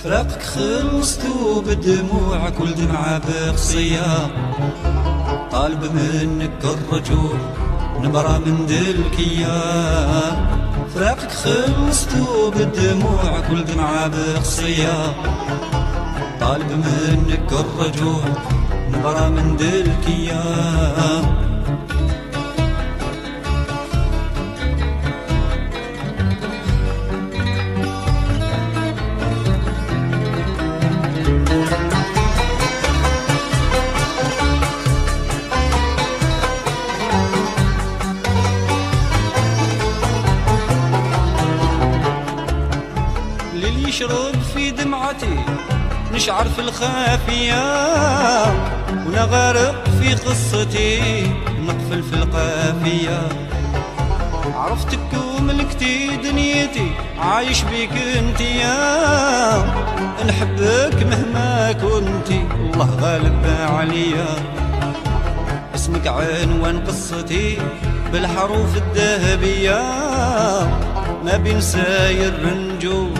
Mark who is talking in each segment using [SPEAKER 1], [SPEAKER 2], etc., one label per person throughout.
[SPEAKER 1] فراقك خلصتو بالدموع، كل دمعة بقصية طالب منك الرجوع، نبرة من دلكية. فراقك خلصتو بالدموع، كل دمعة بقصية طالب منك الرجوع، نبرة من دلكية. للي يشرب في دمعتي نشعر في الخافية، وانا غارق في قصتي نقفل في القافية. عرفتك وملكتي دنيتي عايش بيك انتيا، نحبك مهما كنتي الله غالب عليا. اسمك عنوان قصتي بالحروف الذهبية، ما بين ساير النجوم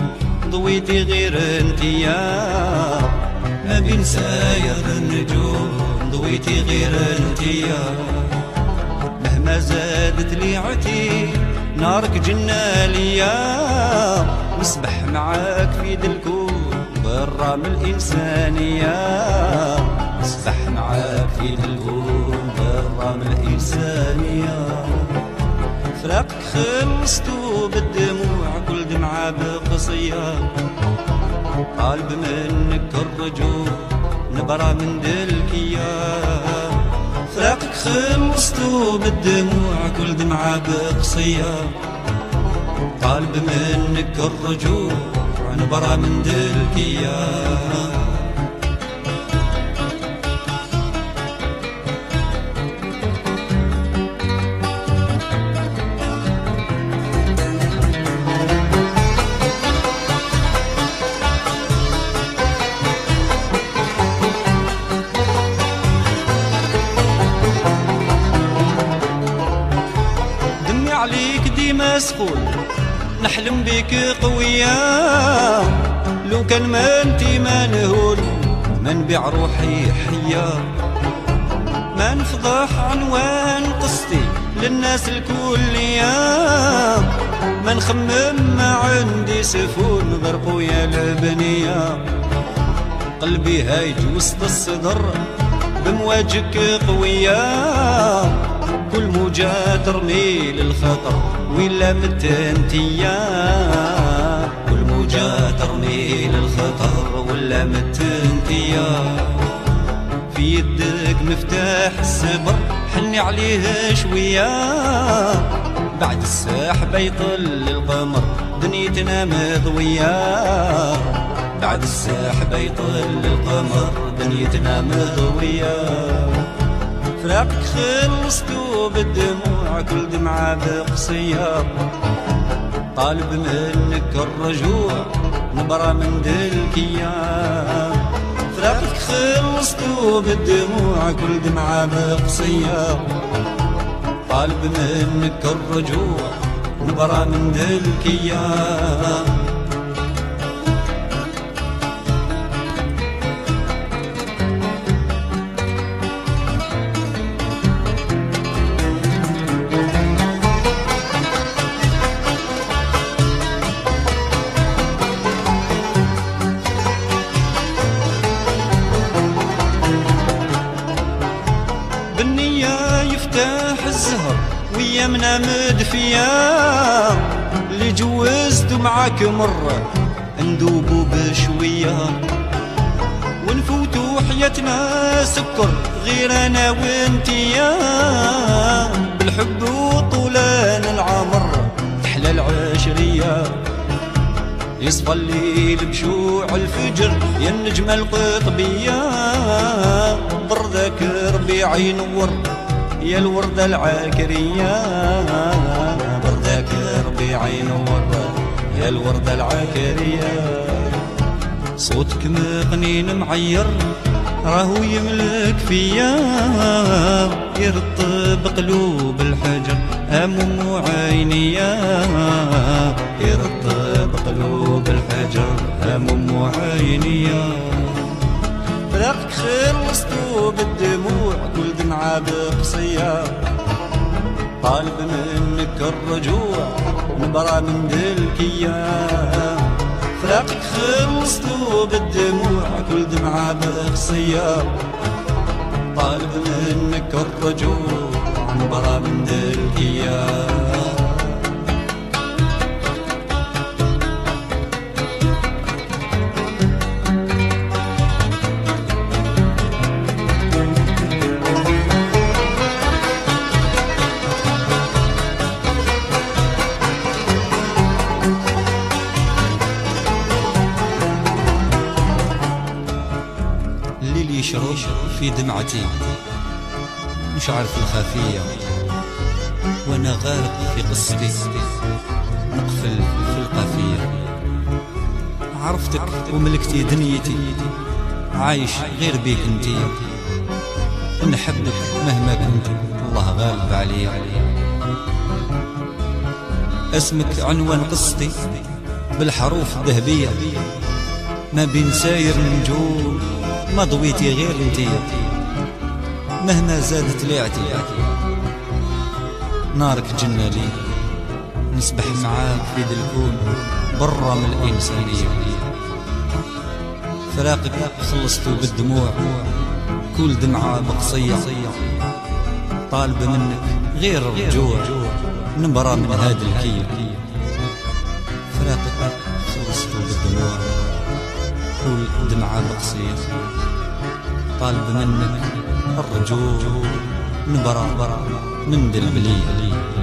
[SPEAKER 1] ضويتي غير انتيا. ما بين ساير النجوم ضويتي غير انتيا. مهما زادت ليعتي نارك جنة ليا، نسبح معاك في دلكون برا من الإنسانية. نسبح معاك في دلكون برا من الإنسانية. فراقك خلصتو بالدموع، كل دمعة بقصية طالب منك الرجوع، نبرة من دلكية. فراقك خلصتو بالدموع، كل دمعة بقصية طالب منك الرجوع، نبرة من دلكية. عليك ديما سخون نحلم بك قوية، لو كان ما انتي ما نهون ما نبيع روحي حية. ما نفضح عنوان قصتي للناس الكلية، ما نخمم ما عندي سفون غرقو يا البنية. قلبي هايج وسط الصدر بمواجك قوية، كل موجة ترمي للخطر ولا متنتيا. كل موجة ترمي للخطر ولا متنتيا. في يدك مفتاح الصبر حني عليه شوية، بعد الساحبة يطل القمر دنيتنا مضوية. بعد الساحبة يطل القمر دنيتنا مضوية. فراقك خلصتو بالدموع، كل دمعة بقصية طالب منك الرجوع، نبرة من دلكية. فراقك خلصتو بالدموع، كل دمعة بقصية طالب منك الرجوع، نبرة من دلكية. بالنية يفتح الزهر ويمنا مدفية، اللي جوزتو معاك مرة ندوبو بشوية، ونفوتو حياتنا سكر غير انا وانتيا. بالحب وطولان العمر تحلى العشرية، يصفى الليل بشوع الفجر يا النجمة القطبية. بردك ربيع ينور يا الوردة العاكرية. بردك ربيع ينور يا الوردة العاكرية. صوتك مقنين معير راهو يملك فيا، يرطب قلوب الحجر هموم عينيا. يرطب قلوب الحجر أم عينيا. فراقك خلصتو بالدموع كل دمعة بقصية، طالب منك الرجوع نبرى من دلكية. فراقك خلصتو بالدموع كل دمعة بقصية، طالب منك الرجوع نبرى من دلكية. الليل يشرب في دمعتي مش عارف الخفية، وانا غارق في قصتي نقفل في القافية. عرفتك وملكتي دنيتي، عايش غير بيك انتي، ونحبك مهما كنت الله غالب عليا. اسمك عنوان قصتي بالحروف الذهبية، ما بين ساير النجوم ما ضويتي غير انتي. مهما زادت ليعتي نارك جنة لي، نسبح معاك في ذا الكون برا من الإنسانية. فراقك خلصتو بالدموع كل دمعة بقصية، طالبة منك غير الرجوع نبرى من هذا الكيل. فراقك خلصتو بالدموع كل دمعة بقصية، طالب منك الرجوع نبرى من ذا البلية.